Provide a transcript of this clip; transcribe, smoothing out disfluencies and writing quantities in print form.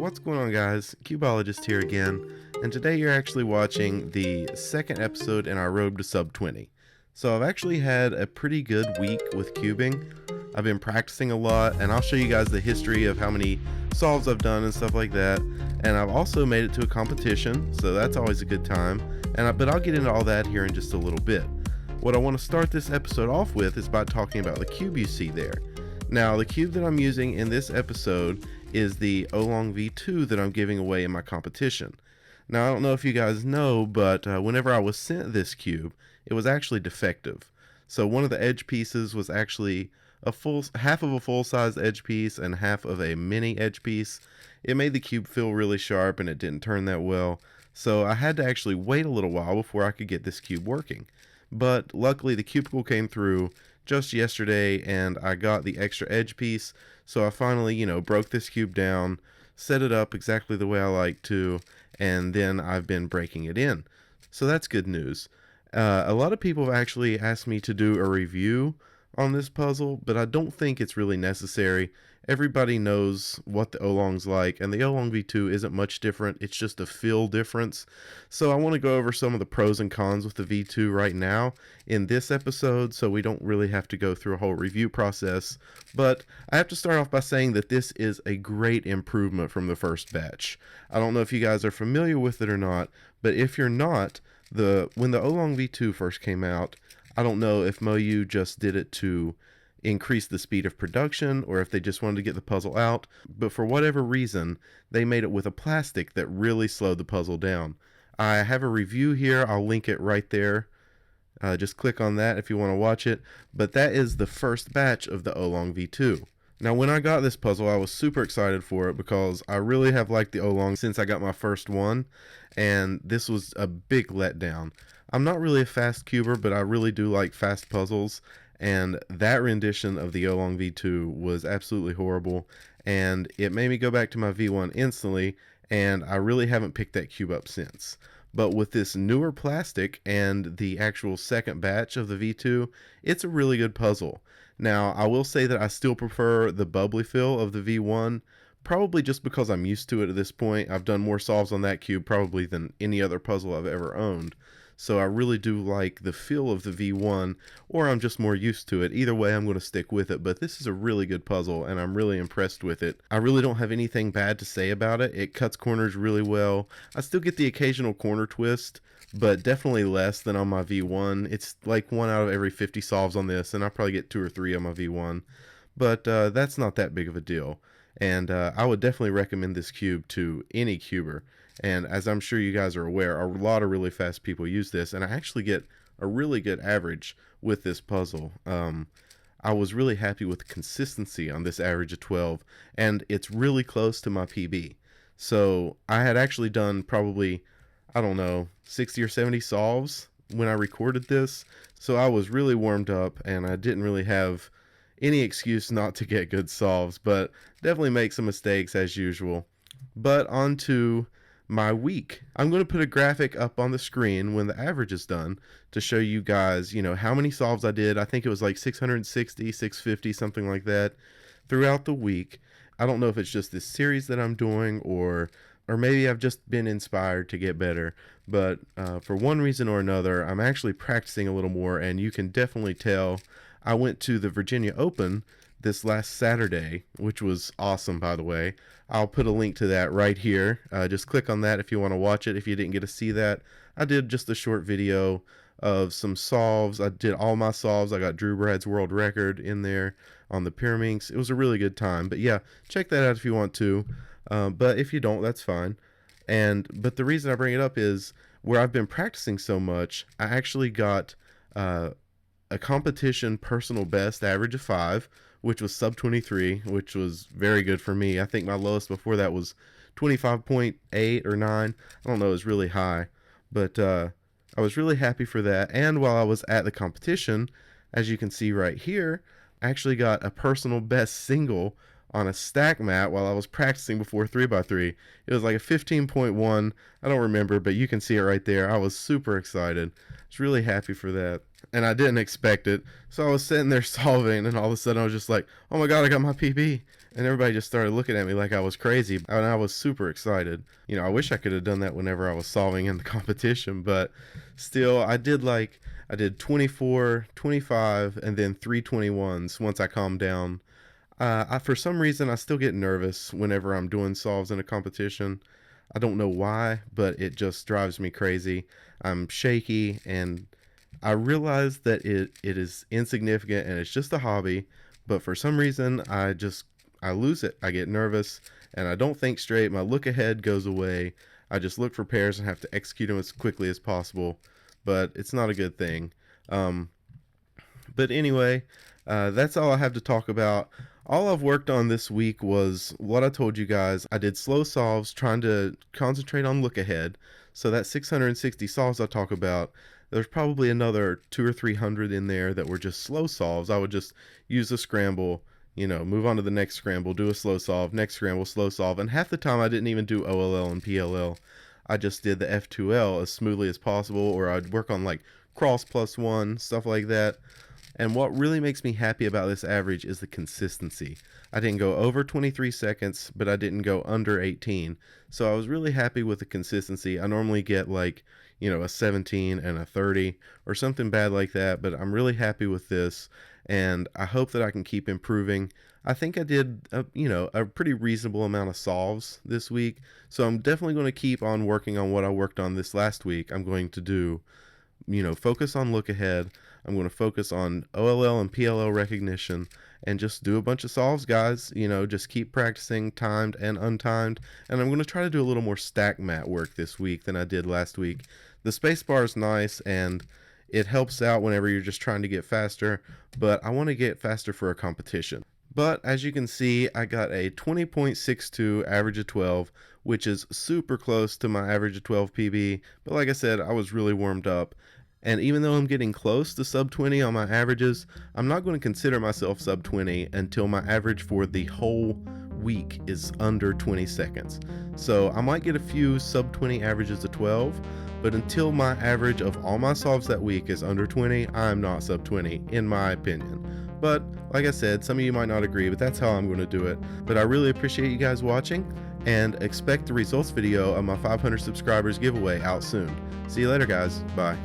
What's going on, guys? Cubeologist here again, and today you're actually watching the second episode in our road to Sub-20. So I've actually had a pretty good week with cubing. I've been practicing a lot, and I'll show you guys the history of how many solves I've done and stuff like that. And I've also made it to a competition, so that's always a good time. But I'll get into all that here in just a little bit. What I want to start this episode off with is by talking about the cube you see there. Now, the cube that I'm using in this episode is the Oolong V2 that I'm giving away in my competition. Now, I don't know if you guys know, but whenever I was sent this cube, it was actually defective. So one of the edge pieces was actually half of a full-size edge piece and half of a mini edge piece. It made the cube feel really sharp and it didn't turn that well. So I had to actually wait a little while before I could get this cube working. But luckily the cubicle came through just yesterday and I got the extra edge piece, so I finally, broke this cube down, set it up exactly the way I like to, and then I've been breaking it in. So that's good news. A lot of people have actually asked me to do a review on this puzzle, but I don't think it's really necessary. Everybody knows what the Oolong's like, and the Oolong V2 isn't much different. It's just a feel difference. So I want to go over some of the pros and cons with the V2 right now in this episode, so we don't really have to go through a whole review process. But I have to start off by saying that this is a great improvement from the first batch. I don't know if you guys are familiar with it or not, but if you're not, when the Oolong V2 first came out, I don't know if MoU just did it to increase the speed of production or if they just wanted to get the puzzle out, but for whatever reason, they made it with a plastic that really slowed the puzzle down. I have a review here. I'll link it right there. Just click on that if you want to watch it. But that is the first batch of the Oolong V2. Now, when I got this puzzle, I was super excited for it because I really have liked the Oolong since I got my first one, and this was a big letdown. I'm not really a fast cuber, but I really do like fast puzzles, and that rendition of the Oolong V2 was absolutely horrible, and it made me go back to my V1 instantly, and I really haven't picked that cube up since. But with this newer plastic and the actual second batch of the V2, it's a really good puzzle. Now, I will say that I still prefer the bubbly feel of the V1, probably just because I'm used to it at this point. I've done more solves on that cube probably than any other puzzle I've ever owned. So I really do like the feel of the V1, or I'm just more used to it. Either way, I'm going to stick with it, but this is a really good puzzle, and I'm really impressed with it. I really don't have anything bad to say about it. It cuts corners really well. I still get the occasional corner twist, but definitely less than on my V1. It's like 1 out of every 50 solves on this, and I probably get 2 or 3 on my V1. But that's not that big of a deal. And I would definitely recommend this cube to any cuber. And as I'm sure you guys are aware, a lot of really fast people use this, and I actually get a really good average with this puzzle. I was really happy with the consistency on this average of 12, and it's really close to my PB. So I had actually done probably, I don't know, 60 or 70 solves when I recorded this, so I was really warmed up, and I didn't really have any excuse not to get good solves, but definitely make some mistakes as usual. But on to my week. I'm going to put a graphic up on the screen when the average is done to show you guys, how many solves I did. I think it was like 660, 650, something like that throughout the week. I don't know if it's just this series that I'm doing or maybe I've just been inspired to get better, but for one reason or another, I'm actually practicing a little more, and you can definitely tell. I went to the Virginia Open this last Saturday, which was awesome, by the way. I'll put a link to that right here. Just click on that if you want to watch it. If you didn't get to see that, I did just a short video of some solves. I did all my solves. I got Drew Brad's world record in there on the Pyraminx. It was a really good time. But yeah, check that out if you want to. But if you don't, that's fine. But the reason I bring it up is where I've been practicing so much, I actually got a competition personal best average of 5, which was sub-23, which was very good for me. I think my lowest before that was 25.8 or 9. I don't know, it was really high. But I was really happy for that. And while I was at the competition, as you can see right here, I actually got a personal best single on a stack mat while I was practicing before 3x3. It was like a 15.1. I don't remember, but you can see it right there. I was super excited. I was really happy for that. and I didn't expect it. So I was sitting there solving, and all of a sudden I was just like, oh my god, I got my PB. And everybody just started looking at me like I was crazy, and I was super excited. You know, I wish I could have done that whenever I was solving in the competition, but still, I did 24, 25, and then 321s once I calmed down. For some reason, I still get nervous whenever I'm doing solves in a competition. I don't know why, but it just drives me crazy. I'm shaky, and I realize that it is insignificant and it's just a hobby, but for some reason I lose it. I get nervous and I don't think straight. My look ahead goes away. I just look for pairs and have to execute them as quickly as possible, but it's not a good thing. Um, but anyway, that's all I have to talk about. All I've worked on this week was what I told you guys. I did slow solves, trying to concentrate on look ahead. So that 660 solves I talk about, there's probably another 200 or 300 in there that were just slow solves. I would just use a scramble, move on to the next scramble, do a slow solve, next scramble, slow solve. And half the time I didn't even do OLL and PLL. I just did the F2L as smoothly as possible, or I'd work on like cross plus one, stuff like that. And what really makes me happy about this average is the consistency. I didn't go over 23 seconds, but I didn't go under 18. So I was really happy with the consistency. I normally get like, a 17 and a 30 or something bad like that, but I'm really happy with this, and I hope that I can keep improving. I think I did a pretty reasonable amount of solves this week, so I'm definitely going to keep on working on what I worked on this last week. I'm going to do focus on look ahead. I'm going to focus on OLL and PLL recognition and just do a bunch of solves, guys. Just keep practicing timed and untimed. And I'm going to try to do a little more stack mat work this week than I did last week. The spacebar is nice and it helps out whenever you're just trying to get faster, but I want to get faster for a competition. But as you can see, I got a 20.62 average of 12, which is super close to my average of 12 PB. But like I said, I was really warmed up. And even though I'm getting close to sub 20 on my averages, I'm not going to consider myself sub 20 until my average for the whole week is under 20 seconds. So I might get a few sub 20 averages of 12, but until my average of all my solves that week is under 20, I'm not sub 20, in my opinion. But like I said, some of you might not agree, but that's how I'm going to do it. But I really appreciate you guys watching, and expect the results video of my 500 subscribers giveaway out soon. See you later, guys. Bye.